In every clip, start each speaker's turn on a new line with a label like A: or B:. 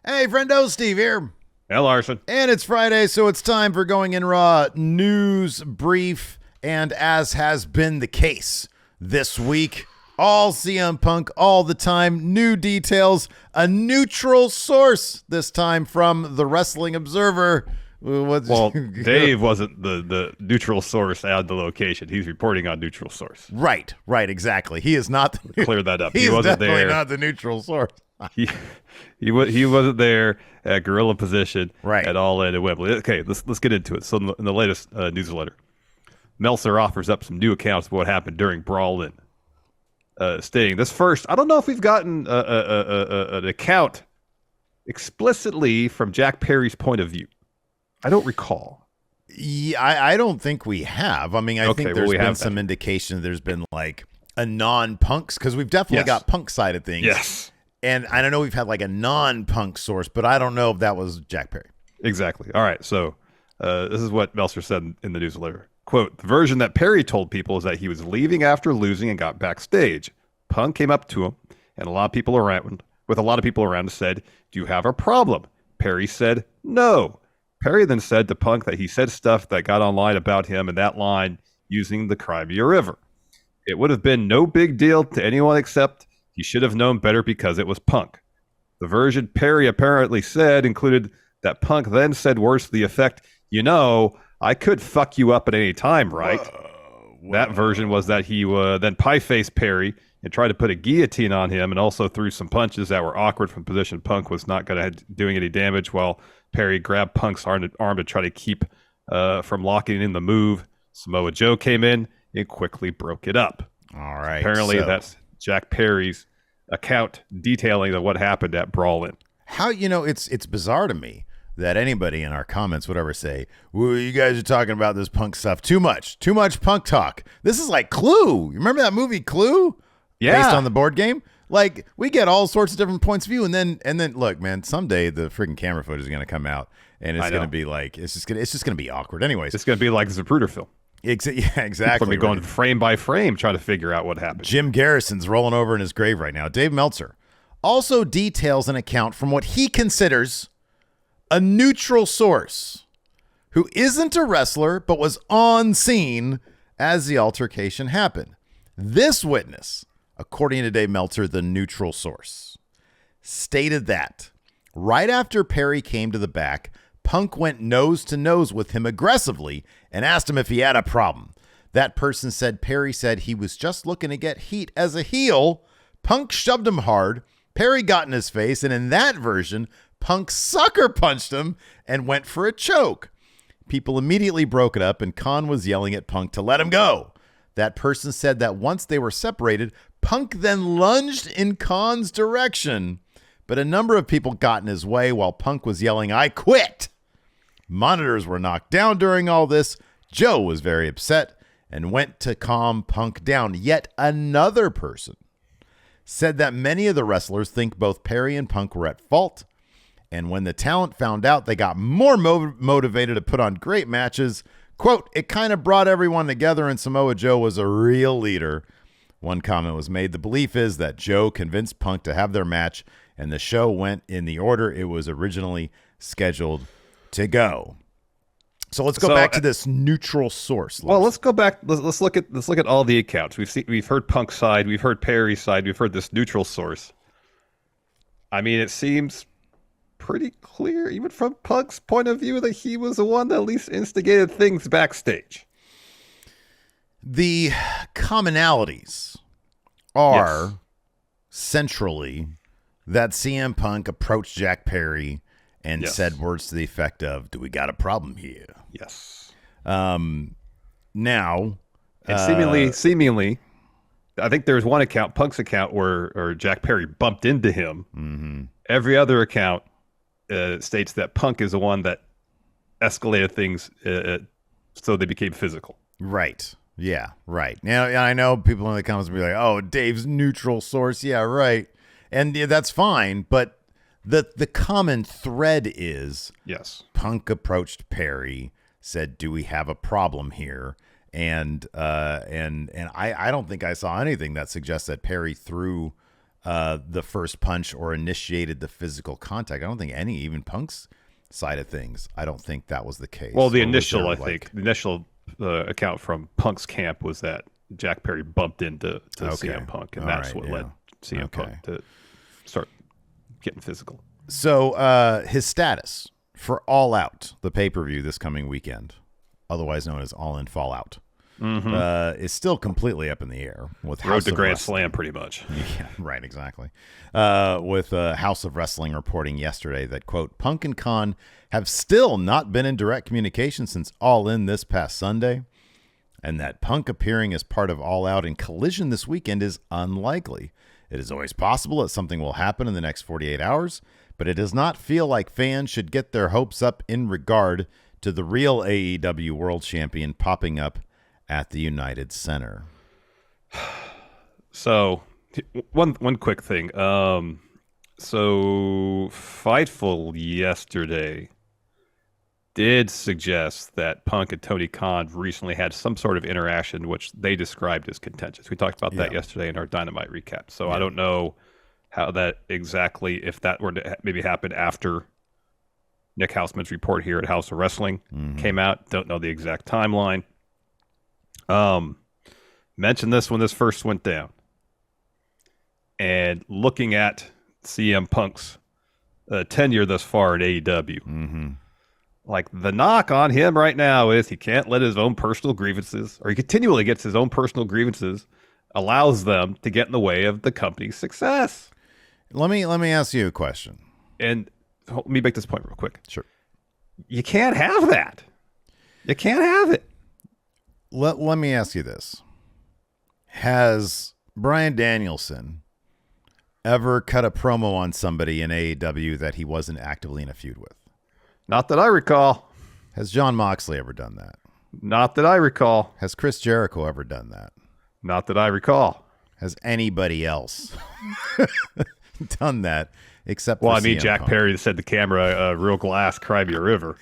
A: Hey, friendo, Steve here.
B: Hey, Larson.
A: And it's Friday, so it's time for Going in Raw news brief. And as has been the case this week, all CM Punk all the time, new details, a neutral source this time from the Wrestling Observer.
B: Well, Dave wasn't the neutral source at the location. He's reporting on neutral source.
A: Right, exactly. He is not.
B: Clear that up.
A: He
B: wasn't
A: definitely
B: there.
A: not the neutral source.
B: He wasn't there at gorilla position
A: right.
B: at All In at Wembley. Okay, let's get into it. So in the latest newsletter, Meltzer offers up some new accounts of what happened during Brawl In, stating this first. I don't know if we've gotten an account explicitly from Jack Perry's point of view. I don't recall.
A: Yeah, I don't think we have. I mean, I think there's been some indication there's been like a non-Punks, because we've definitely got Punk side of things.
B: Yes.
A: And I don't know, we've had like a non-Punk source, but I don't know if that was Jack Perry.
B: Exactly. All right. So this is what Meltzer said in the newsletter. Quote, the version that Perry told people is that he was leaving after losing and got backstage. Punk came up to him and a lot of people around said, do you have a problem? Perry said, no. Perry then said to Punk that he said stuff that got online about him in that line using the Crimea River. It would have been no big deal to anyone except he should have known better because it was Punk. The version Perry apparently said included that Punk then said words to the effect, you know, I could fuck you up at any time, right? Whoa. That version was that he then pie-faced Perry and tried to put a guillotine on him and also threw some punches that were awkward from position Punk was not going to doing any damage while Perry grabbed Punk's arm to try to keep from locking in the move. Samoa Joe came in and quickly broke it up.
A: All right.
B: Apparently that's Jack Perry's account detailing of what happened at Brawl In.
A: How, it's bizarre to me that anybody in our comments would ever say, well, you guys are talking about this Punk stuff too much Punk talk. This is like Clue. You remember that movie Clue?
B: Yeah.
A: Based on the board game? Like, we get all sorts of different points of view, and then look, man, someday the freaking camera footage is going to come out, and it's going to be like, it's just going to be awkward. Anyways,
B: it's going to be like the Zapruder film.
A: Yeah, exactly.
B: We're going frame by frame, trying to figure out what happened.
A: Jim Garrison's rolling over in his grave right now. Dave Meltzer also details an account from what he considers a neutral source who isn't a wrestler but was on scene as the altercation happened. This witness, according to Dave Meltzer, the neutral source, stated that right after Perry came to the back, Punk went nose to nose with him aggressively and asked him if he had a problem. That person said Perry said he was just looking to get heat as a heel. Punk shoved him hard. Perry got in his face, and in that version, Punk sucker punched him and went for a choke. People immediately broke it up, and Khan was yelling at Punk to let him go. That person said that once they were separated, Punk then lunged in Khan's direction, but a number of people got in his way while Punk was yelling, I quit. Monitors were knocked down during all this. Joe was very upset and went to calm Punk down. Yet another person said that many of the wrestlers think both Perry and Punk were at fault, and when the talent found out, they got more motivated to put on great matches. Quote, it kind of brought everyone together, and Samoa Joe was a real leader. One comment was made. The belief is that Joe convinced Punk to have their match, and the show went in the order it was originally scheduled to go. So let's go back to this neutral source.
B: Well, let's go back. Let's look at all the accounts. We've heard Punk's side, we've heard Perry's side, we've heard this neutral source. I mean, it seems pretty clear, even from Punk's point of view, that he was the one that at least instigated things backstage.
A: The commonalities are centrally that CM Punk approached Jack Perry and said words to the effect of, do we got a problem here?
B: Yes.
A: Now,
B: and seemingly, I think there's one account, Punk's account, where Jack Perry bumped into him.
A: Mm-hmm.
B: Every other account states that Punk is the one that escalated things so they became physical.
A: Right. Yeah, right. Now, I know people in the comments will be like, oh, Dave's neutral source. Yeah, right. And that's fine, but the common thread is Punk approached Perry, said, do we have a problem here? And I don't think I saw anything that suggests that Perry threw the first punch or initiated the physical contact. I don't think even Punk's side of things, I don't think that was the case.
B: Well, the initial account from Punk's camp was that Jack Perry bumped into CM Punk, and that's what led CM Punk to start getting physical.
A: So his status for All Out, the pay-per-view this coming weekend, otherwise known as All In Fallout, is still completely up in the air. With
B: Road to Grand Slam, pretty much.
A: Yeah, right, exactly. With House of Wrestling reporting yesterday that, quote, Punk and Khan have still not been in direct communication since All In this past Sunday, and that Punk appearing as part of All Out in Collision this weekend is unlikely. It is always possible that something will happen in the next 48 hours, but it does not feel like fans should get their hopes up in regard to the real AEW World Champion popping up at the United Center.
B: So, one quick thing. So, Fightful yesterday did suggest that Punk and Tony Khan recently had some sort of interaction, which they described as contentious. We talked about that yesterday in our Dynamite recap. So I don't know how that exactly, if that were to maybe happen after Nick Houseman's report here at House of Wrestling came out. Don't know the exact timeline. Mentioned this when this first went down. And looking at CM Punk's tenure thus far at AEW, like the knock on him right now is he can't let his own personal grievances, or he continually gets his own personal grievances, allows them to get in the way of the company's success.
A: Let me ask you a question.
B: And let me make this point real quick.
A: Sure.
B: You can't have that. You can't have it.
A: Let me ask you this. Has Bryan Danielson ever cut a promo on somebody in AEW that he wasn't actively in a feud with?
B: Not that I recall.
A: Has Jon Moxley ever done that?
B: Not that I recall.
A: Has Chris Jericho ever done that?
B: Not that I recall.
A: Has anybody else done that except
B: Well,
A: for
B: I mean,
A: CM
B: Jack
A: Punk?
B: Perry said to camera, real glass, cry me a river.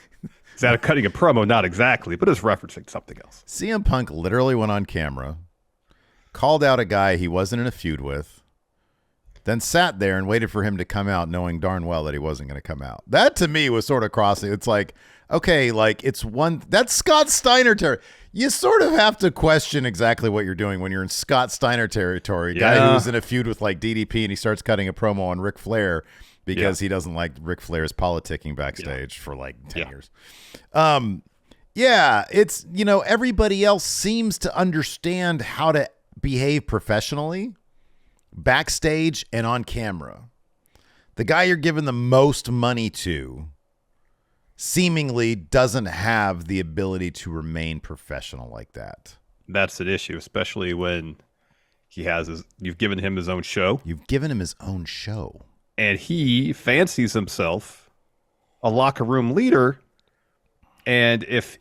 B: Is that cutting a promo? Not exactly, but it's referencing something else.
A: CM Punk literally went on camera, called out a guy he wasn't in a feud with, then sat there and waited for him to come out knowing darn well that he wasn't going to come out. That to me was sort of crossing. It's like, okay, like that's Scott Steiner territory. You sort of have to question exactly what you're doing when you're in Scott Steiner territory. Guy who's in a feud with like DDP and he starts cutting a promo on Ric Flair because he doesn't like Ric Flair's politicking backstage for like 10 years. It's, everybody else seems to understand how to behave professionally backstage and on camera. The guy you're giving the most money to seemingly doesn't have the ability to remain professional like that.
B: That's an issue, especially when you've given him his own show.
A: You've given him his own show.
B: And he fancies himself a locker room leader. And if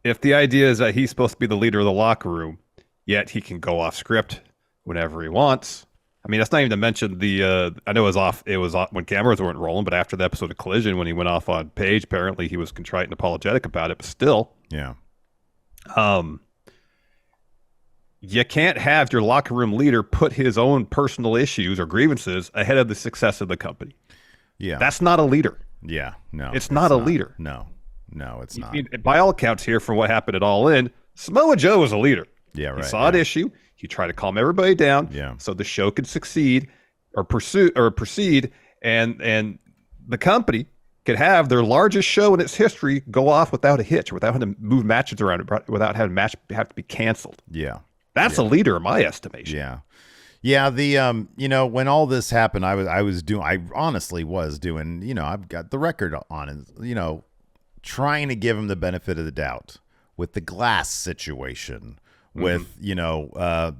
B: the idea is that he's supposed to be the leader of the locker room, yet he can go off script whenever he wants. I mean, that's not even to mention I know it was off when cameras weren't rolling, but after the episode of Collision, when he went off on Page, apparently he was contrite and apologetic about it, but still.
A: Yeah.
B: You can't have your locker room leader put his own personal issues or grievances ahead of the success of the company.
A: Yeah.
B: That's not a leader.
A: Yeah. No.
B: It's not a leader.
A: No, it's not.
B: I mean, by all accounts here, from what happened at All In, Samoa Joe was a leader.
A: Yeah, right.
B: He saw an issue. He tried to calm everybody down so the show could succeed or proceed, and the company could have their largest show in its history go off without a hitch, without having to move matches around, without having match have to be canceled.
A: Yeah.
B: That's a leader in my estimation.
A: Yeah. Yeah, the when all this happened, I honestly was doing, I've got the record on it, trying to give him the benefit of the doubt with the glass situation, with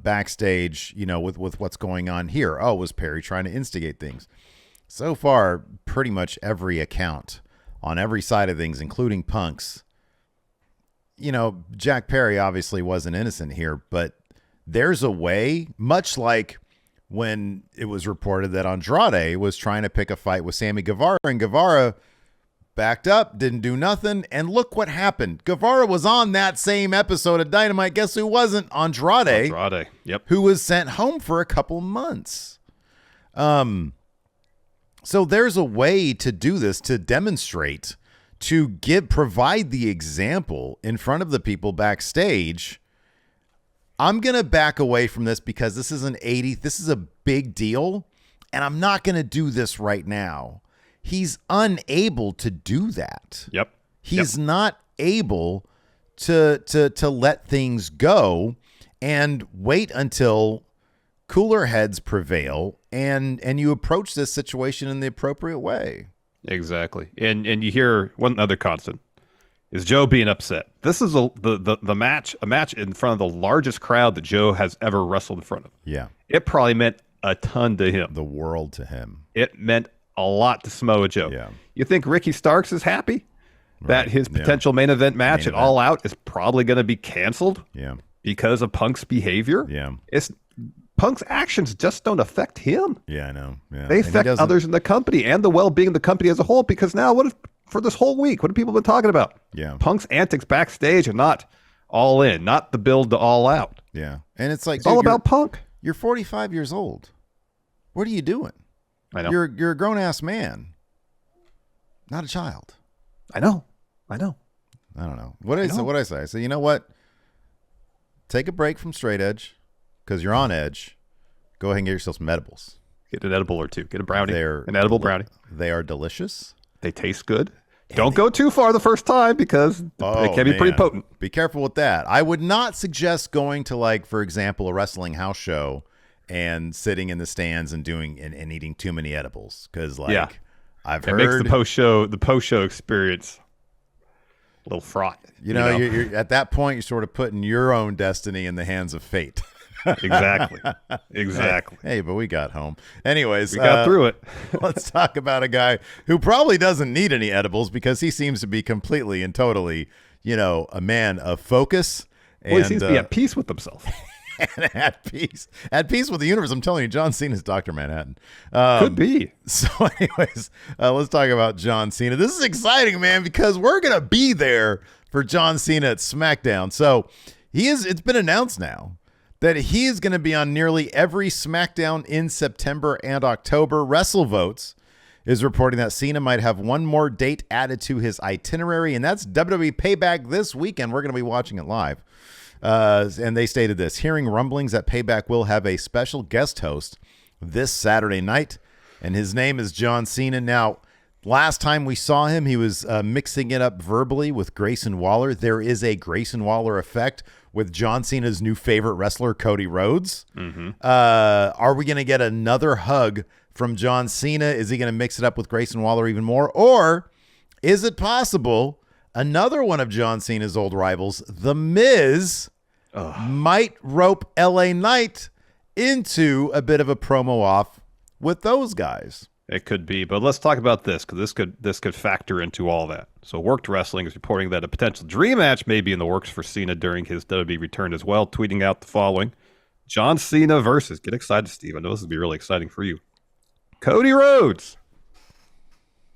A: backstage, with what's going on here. Oh, was Perry trying to instigate things? So far, pretty much every account on every side of things, including Punk's, Jack Perry obviously wasn't innocent here, but there's a way, much like when it was reported that Andrade was trying to pick a fight with Sammy Guevara, and Guevara backed up, didn't do nothing, and look what happened. Guevara was on that same episode of Dynamite. Guess who wasn't? Andrade.
B: Yep.
A: Who was sent home for a couple months. So there's a way to do this, to demonstrate, to provide the example in front of the people backstage. I'm going to back away from this because this is this is a big deal, and I'm not going to do this right now. He's unable to do that.
B: Yep.
A: He's not able to let things go and wait until cooler heads prevail and you approach this situation in the appropriate way.
B: Exactly. And you hear one other constant is Joe being upset. This is a match in front of the largest crowd that Joe has ever wrestled in front of.
A: Yeah.
B: It probably meant a ton to him.
A: The world to him.
B: It meant a lot to Samoa Joe.
A: Yeah.
B: You think Ricky Starks is happy that his potential main event match at All Out is probably going to be canceled?
A: Yeah.
B: Because of Punk's behavior?
A: Yeah.
B: Punk's actions just don't affect him.
A: Yeah, I know. Yeah.
B: They affect others in the company and the well-being of the company as a whole, because now for this whole week, what have people been talking about?
A: Yeah.
B: Punk's antics backstage are not All In, not the build to All Out.
A: Yeah. And it's like,
B: it's all about Punk.
A: You're 45 years old. What are you doing?
B: I know.
A: You're a grown-ass man, not a child.
B: I know.
A: I don't know. What did I say? I say, you know what? Take a break from straight edge because you're on edge. Go ahead and get yourself some edibles.
B: Get an edible or two. Get a brownie. An edible brownie.
A: They are delicious.
B: They taste good. Don't go too far the first time because they can be pretty potent.
A: Be careful with that. I would not suggest going to, like, for example, a wrestling house show and sitting in the stands and doing and eating too many edibles because, like, I've heard
B: it makes the post show experience a little fraught.
A: You know? You're at that point, you're sort of putting your own destiny in the hands of fate.
B: Exactly.
A: Hey, but we got home. Anyways,
B: we got through it.
A: Let's talk about a guy who probably doesn't need any edibles because he seems to be completely and totally, a man of focus.
B: Well, he seems to be at peace with himself.
A: And at peace with the universe. I'm telling you, John Cena's Dr. Manhattan.
B: Could be.
A: So anyways, let's talk about John Cena. This is exciting, man, because we're going to be there for John Cena at SmackDown. So it's been announced now that he is going to be on nearly every SmackDown in September and October. WrestleVotes is reporting that Cena might have one more date added to his itinerary, and that's WWE Payback this weekend. We're going to be watching it live. And they stated this: hearing rumblings that Payback will have a special guest host this Saturday night, and his name is John Cena. Now, last time we saw him, he was mixing it up verbally with Grayson Waller. There is a Grayson Waller effect with John Cena's new favorite wrestler, Cody Rhodes. Mm-hmm. Are we going to get another hug from John Cena? Is he going to mix it up with Grayson Waller even more? Or is it possible another one of John Cena's old rivals, The Miz, might rope LA Knight into a bit of a promo off with those guys?
B: It could be, but let's talk about this because this could factor into all that. So, Worked Wrestling is reporting that a potential dream match may be in the works for Cena during his WWE return as well, tweeting out the following: John Cena versus, get excited, Steve. I know this will be really exciting for you, Cody Rhodes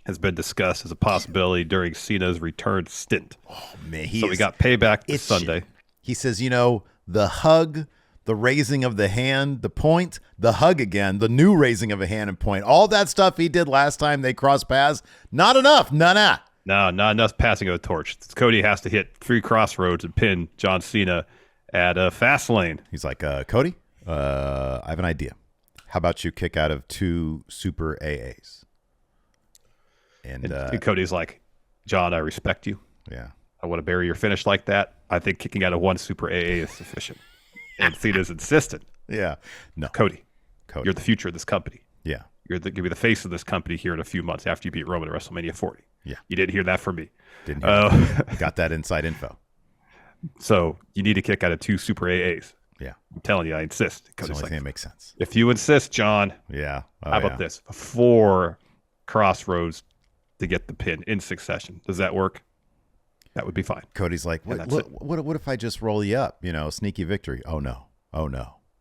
B: has been discussed as a possibility during Cena's return stint.
A: Oh man,
B: so we got Payback this Sunday.
A: He says, the hug, the raising of the hand, the point, the hug again, the new raising of a hand and point, all that stuff he did last time they crossed paths, not enough. No,
B: not enough passing of a torch. Cody has to hit 3 crossroads and pin John Cena at Fastlane.
A: He's like, Cody, I have an idea. How about you kick out of 2 super AAs? And
B: Cody's like, John, I respect you.
A: Yeah.
B: I want to bury your finish like that. I think kicking out of 1 super AA is sufficient. And Cena's insistent.
A: Yeah. No.
B: Cody, you're the future of this company.
A: Yeah.
B: You're going to be the face of this company here in a few months after you beat Roman at WrestleMania 40.
A: Yeah.
B: You didn't hear that from me.
A: Didn't hear that. Got that inside info.
B: So you need to kick out of 2 super AAs.
A: Yeah.
B: I'm telling you, I insist.
A: It's the only thing that makes sense.
B: If you insist, John.
A: Yeah.
B: How about this? 4 crossroads to get the pin in succession. Does that work? That would be fine.
A: Cody's like, what if I just roll you up? Sneaky victory. Oh no.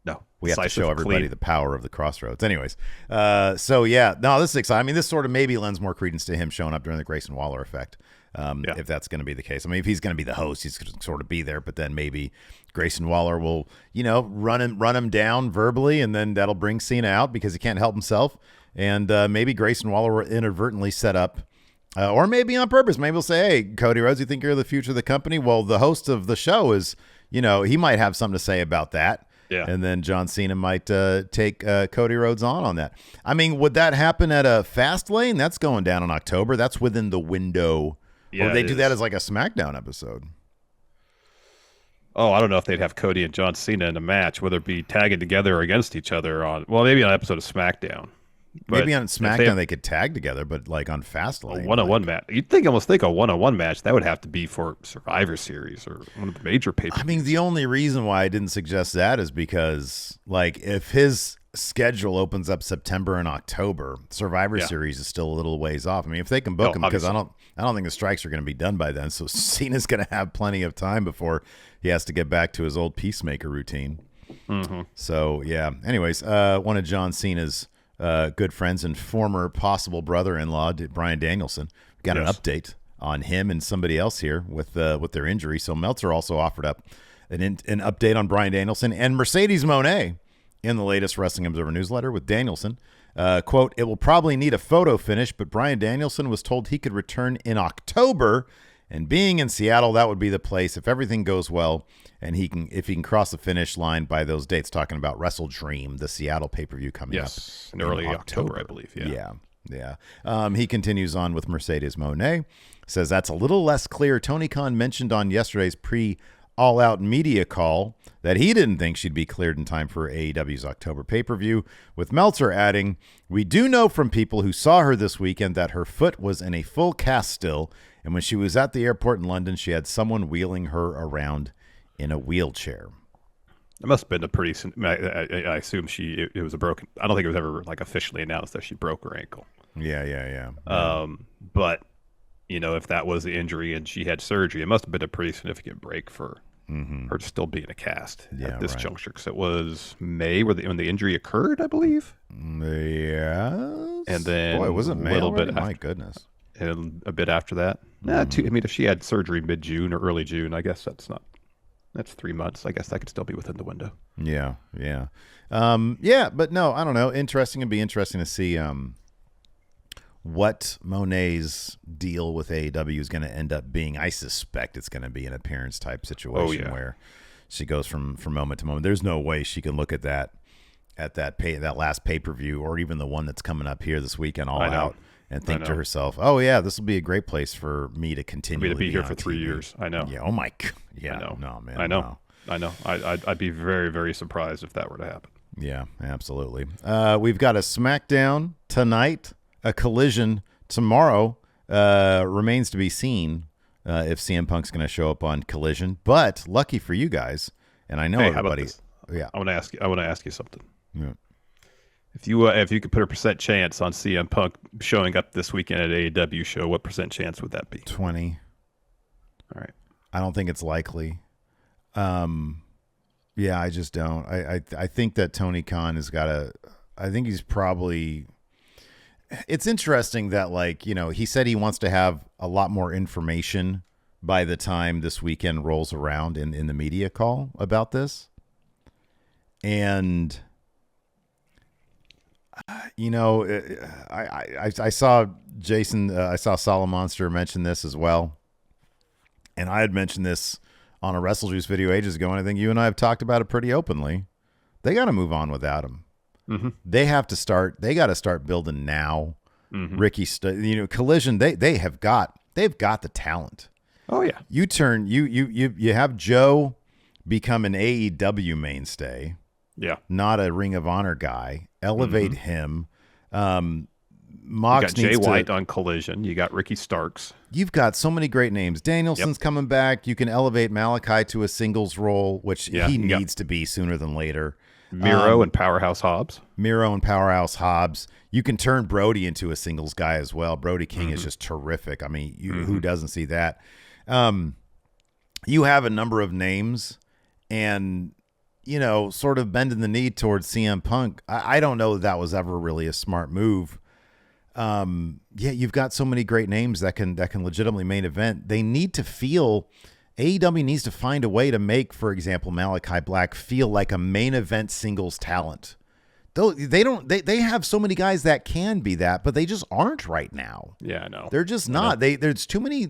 B: No.
A: We have to
B: Decisive,
A: show everybody
B: clean.
A: the power of the Crossroads. Anyways, so yeah, no, this is exciting. I mean, this sort of maybe lends more credence to him showing up during the Grayson Waller effect, if that's going to be the case. I mean, if he's going to be the host, he's going to sort of be there, but then maybe Grayson Waller will, run him down verbally, and then that'll bring Cena out because he can't help himself. And maybe Grayson Waller will inadvertently set up, or maybe on purpose. Maybe he'll say, "Hey, Cody Rhodes, you think you're the future of the company?" Well, the host of the show is, he might have something to say about that.
B: Yeah.
A: And then John Cena might take Cody Rhodes on that. I mean, would that happen at a Fastlane? That's going down in October. That's within the window.
B: Yeah,
A: or would they do that as like a SmackDown episode?
B: Oh, I don't know if they'd have Cody and John Cena in a match, whether it be tagging together or against each other maybe on an episode of SmackDown. But
A: maybe on SmackDown they could tag together, but like on Fastlane.
B: A one-on-one match. You'd almost think a one-on-one match, that would have to be for Survivor Series or one of the major pay-per-views.
A: I mean, the only reason why I didn't suggest that is because, like, if his schedule opens up September and October, Survivor Series is still a little ways off. I mean, if they can book him, because I don't think the strikes are going to be done by then. So Cena's going to have plenty of time before he has to get back to his old Peacemaker routine.
B: Mm-hmm.
A: So yeah. Anyways, one of John Cena's good friends and former possible brother-in-law, Bryan Danielson, got an update on him and somebody else here with their injury. So Meltzer also offered up an update on Bryan Danielson and Mercedes Moné in the latest Wrestling Observer newsletter with Danielson. Quote, "It will probably need a photo finish, but Bryan Danielson was told he could return in October, and being in Seattle, that would be the place if everything goes well, and if he can cross the finish line by those dates." Talking about Wrestle Dream, the Seattle pay-per-view coming up
B: in early October, I believe.
A: Yeah. He continues on with Mercedes Moné. Says that's a little less clear. Tony Khan mentioned on yesterday's All-Out media call that he didn't think she'd be cleared in time for AEW's October pay-per-view, with Meltzer adding, "We do know from people who saw her this weekend that her foot was in a full cast still, and when she was at the airport in London, she had someone wheeling her around in a wheelchair."
B: It must have been a pretty. I assume it was a broken. I don't think it was ever like officially announced that she broke her ankle.
A: Yeah.
B: But if that was the injury and she had surgery, it must have been a pretty significant break for her to still be in a cast at this juncture, because it was May when the injury occurred, I believe.
A: Yes.
B: And then
A: was it May?
B: A little
A: already?
B: bit.
A: My goodness.
B: And a bit after that. If she had surgery mid-June or early June, I guess that's 3 months. I guess that could still be within the window.
A: Yeah. But no, I don't know. It'd be interesting to see what Monet's deal with AEW is going to end up being. I suspect it's going to be an appearance type situation where she goes from moment to moment. There's no way she can look at that last pay-per-view, or even the one that's coming up here this weekend, All Out, and think to herself, "Oh yeah, this will be a great place for me to continue
B: to be here for
A: TV.
B: 3 years." I know.
A: Yeah. Oh my. Yeah.
B: I know.
A: No, man.
B: I know. I know. I'd be very, very surprised if that were to happen.
A: Yeah, absolutely. We've got a SmackDown tonight, a Collision tomorrow. Remains to be seen if CM Punk's going to show up on Collision. But lucky for you guys, and I know everybody. Yeah,
B: I want to ask you something.
A: Yeah.
B: If you could put a percent chance on CM Punk showing up this weekend at AEW show, what percent chance would that be?
A: 20.
B: All right.
A: I don't think it's likely. Yeah, I just don't. I think that Tony Khan has got a. I think he's probably. It's interesting that he said he wants to have a lot more information by the time this weekend rolls around in the media call about this, and. I saw Jason. I saw Solid Monster mention this as well, and I had mentioned this on a Wrestle Juice video ages ago, and I think you and I have talked about it pretty openly. They got to move on without him.
B: Mm-hmm.
A: They have to start. They got to start building now.
B: Mm-hmm.
A: Ricky, Collision. They've got the talent.
B: Oh yeah.
A: You have Joe become an AEW mainstay.
B: Yeah.
A: Not a Ring of Honor guy. Elevate him. Mox
B: you got Jay White on Collision. You got Ricky Starks.
A: You've got so many great names. Danielson's coming back. You can elevate Malachi to a singles role, which he needs to be sooner than later.
B: Miro and Powerhouse Hobbs.
A: You can turn Brody into a singles guy as well. Brody King is just terrific. I mean, who doesn't see that? You have a number of names, and sort of bending the knee towards CM Punk. I don't know that was ever really a smart move. You've got so many great names that can legitimately main event. They need to feel, AEW needs to find a way to make, for example, Malachi Black feel like a main event singles talent. Though they have so many guys that can be that, but they just aren't right now.
B: Yeah, I know.
A: They're just not. There's too many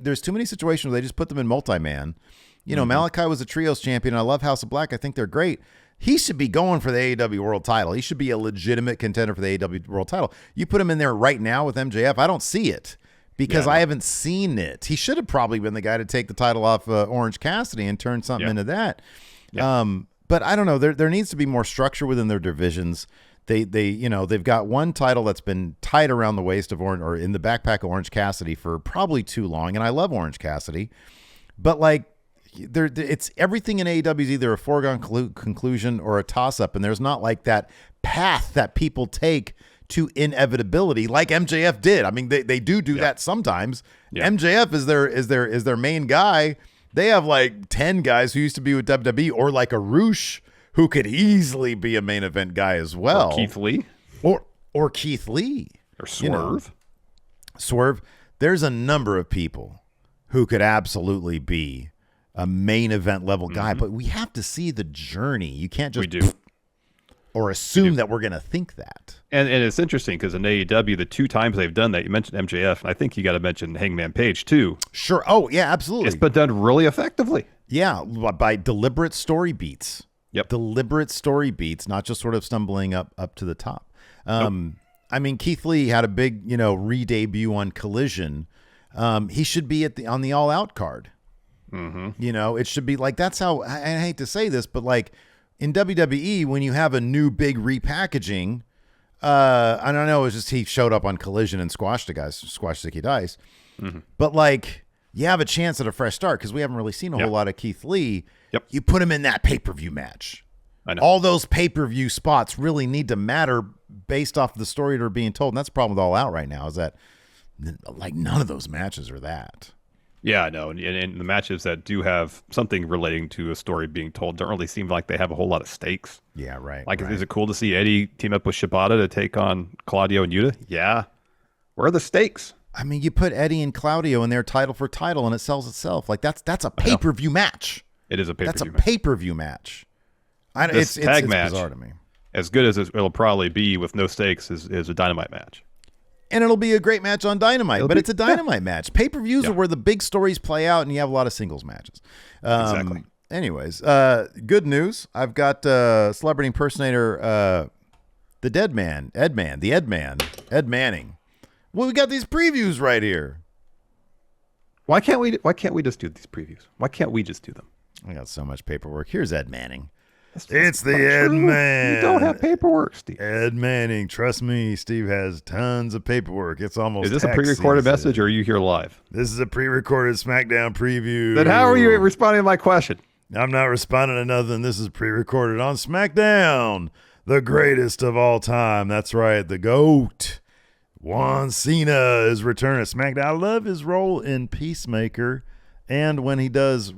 A: situations where they just put them in multi-man. Malachi was a trios champion. I love House of Black. I think they're great. He should be going for the AEW World title. He should be a legitimate contender for the AEW World title. You put him in there right now with MJF, I don't see it because I haven't seen it. He should have probably been the guy to take the title off Orange Cassidy and turn something into that. Yeah. But I don't know. There needs to be more structure within their divisions. They've got one title that's been tied around the waist of Orange, or in the backpack of Orange Cassidy, for probably too long. And I love Orange Cassidy, but it's everything in AEW is either a foregone conclusion or a toss up. And there's not like that path that people take to inevitability like MJF did. I mean, they do that sometimes. Yeah. MJF is their main guy. They have like 10 guys who used to be with WWE, or like a Roosh, who could easily be a main event guy as well.
B: Or Keith Lee.
A: Or Keith Lee.
B: Or Swerve.
A: Swerve. There's a number of people who could absolutely be a main event level guy, but we have to see the journey. You can't just or assume that we're going to think that.
B: And it's interesting because in AEW, the 2 times they've done that, you mentioned MJF, and I think you got to mention Hangman Page too.
A: Sure. Oh, yeah, absolutely.
B: It's been done really effectively.
A: Yeah, by deliberate story beats.
B: Yep.
A: Deliberate story beats, not just sort of stumbling up to the top. I mean, Keith Lee had a big, re-debut on Collision. He should be on the All Out card. It should be like, that's how, I hate to say this, but like in WWE, when you have a new big repackaging, I don't know, it's just he showed up on Collision and squashed Zicky Dice. But like, you have a chance at a fresh start because we haven't really seen a whole lot of Keith Lee.
B: Yep.
A: You put him in that pay-per-view match.
B: I know.
A: All those pay-per-view spots really need to matter based off the story they're being told. And that's the problem with All Out right now, is that like none of those matches are that.
B: Yeah, I know. And the matches that do have something relating to a story being told don't really seem like they have a whole lot of stakes.
A: Yeah, right.
B: Like, is it cool to see Eddie team up with Shibata to take on Claudio and Yuta? Yeah. Where are the stakes?
A: I mean, you put Eddie and Claudio in there title for title and it sells itself. Like that's a pay-per-view match.
B: It is a pay-per-view match.
A: That's a pay-per-view match.
B: It's tag match,
A: bizarre to me.
B: As good as it'll probably be with no stakes, is a Dynamite match.
A: And it'll be a great match on Dynamite, but it's a Dynamite match. Pay-per-views are where the big stories play out and you have a lot of singles matches.
B: Exactly.
A: Anyways, good news. I've got celebrity impersonator, the Dead Man, Ed Manning. Well, we got these previews right here.
B: Why can't we just do these previews? Why can't we just do them?
A: I got so much paperwork. Here's Ed Manning.
B: It's the Ed Man. You don't have paperwork, Steve.
A: Ed Manning. Trust me, Steve has tons of paperwork. It's almost
B: Is this a pre-recorded message or are you here live?
A: This is a pre-recorded SmackDown preview.
B: Then how are you responding to my question?
A: I'm not responding to nothing. This is pre-recorded on SmackDown, the greatest of all time. That's right, the GOAT. Cena is returning to SmackDown. I love his role in Peacemaker and when he does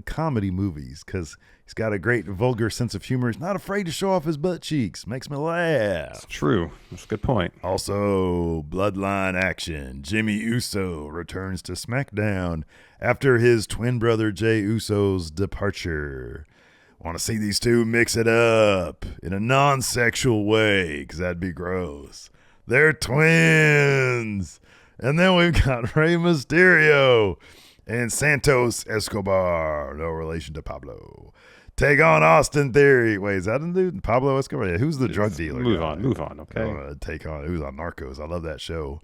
A: comedy movies because he's got a great vulgar sense of humor. He's not afraid to show off his butt cheeks. Makes me laugh.
B: It's true. That's a good point.
A: Also, Bloodline action. Jimmy Uso returns to SmackDown after his twin brother Jey Uso's departure. Want to see these two mix it up in a non-sexual way because that'd be gross. They're twins. And then we've got Rey Mysterio and Santos Escobar, no relation to Pablo. Take on Austin Theory. Wait, is that a dude? Pablo Escobar? Yeah, who's the drug dealer?
B: Move on, okay?
A: Take on, who's on Narcos? I love that show.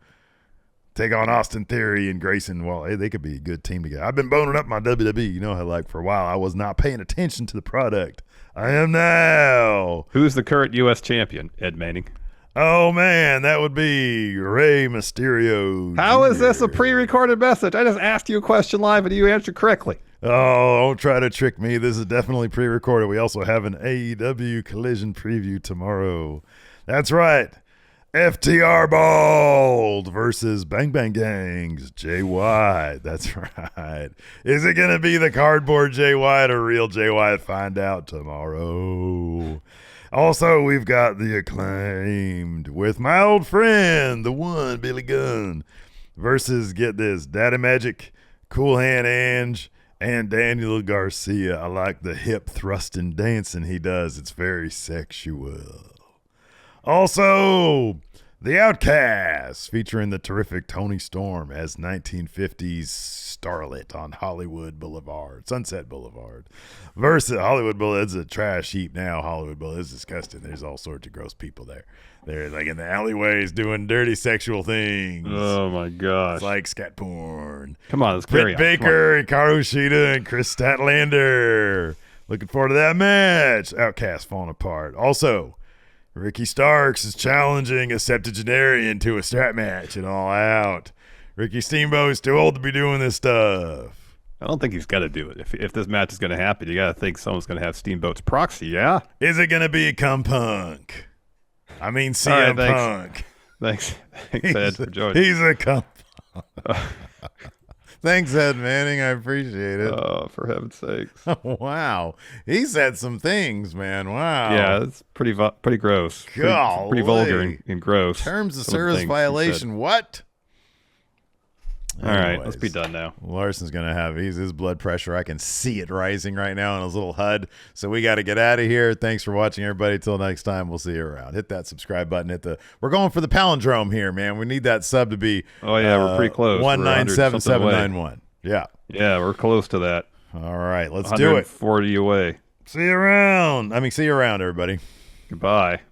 A: Take on Austin Theory and Grayson. Well, hey, they could be a good team together. I've been boning up my WWE. You know how, like, for a while, I was not paying attention to the product. I am now.
B: Who's the current U.S. champion, Ed Manning?
A: Oh, man, that would be Rey Mysterio.
B: How is this a pre-recorded message? I just asked you a question live and you answered correctly.
A: Oh, don't try to trick me. This is definitely pre-recorded. We also have an AEW Collision preview tomorrow. That's right. FTR Bald versus Bang Bang Gang's Jay White. That's right. Is it going to be the cardboard Jay White or real Jay White? Find out tomorrow. Also, we've got the Acclaimed with my old friend, the one, Billy Gunn, versus, get this, Daddy Magic, Cool Hand Ange, and Daniel Garcia. I like the hip thrusting dancing he does. It's very sexual. Also, The Outcasts, featuring the terrific Tony Storm as 1950s starlet on Hollywood Boulevard, Sunset Boulevard. Versus Hollywood Boulevard. It's a trash heap now. Hollywood Boulevard is disgusting. There's all sorts of gross people there. They're like in the alleyways doing dirty sexual things.
B: Oh my gosh.
A: It's like scat porn.
B: Come on, let's carry
A: Britt
B: on.
A: Baker and Karu Shida and Chris Statlander. Looking forward to that match. Outcast falling apart. Also, Ricky Starks is challenging a septuagenarian to a strap match and All Out. Ricky Steamboat's too old to be doing this stuff.
B: I don't think he's got to do it. If this match is going to happen, you got to think someone's going to have Steamboat's proxy, yeah?
A: Is it going to be Punk? I mean CM Punk.
B: Thanks, Ed, for joining.
A: He's a Punk. Thanks, Ed Manning. I appreciate it.
B: Oh, for heaven's sakes.
A: Wow. He said some things, man. Wow.
B: Yeah, it's pretty gross. Pretty vulgar and gross.
A: Terms of service violation. What?
B: All right, let's be done now.
A: Larson's going to have his blood pressure. I can see it rising right now in his little HUD. So we got to get out of here. Thanks for watching, everybody. Till next time, we'll see you around. Hit that subscribe button. We're going for the palindrome here, man. We need that sub to be
B: we're pretty close.
A: 197791. Yeah.
B: Yeah, we're close to that.
A: All right, let's do it.
B: 140 away.
A: See you around. See you around, everybody.
B: Goodbye.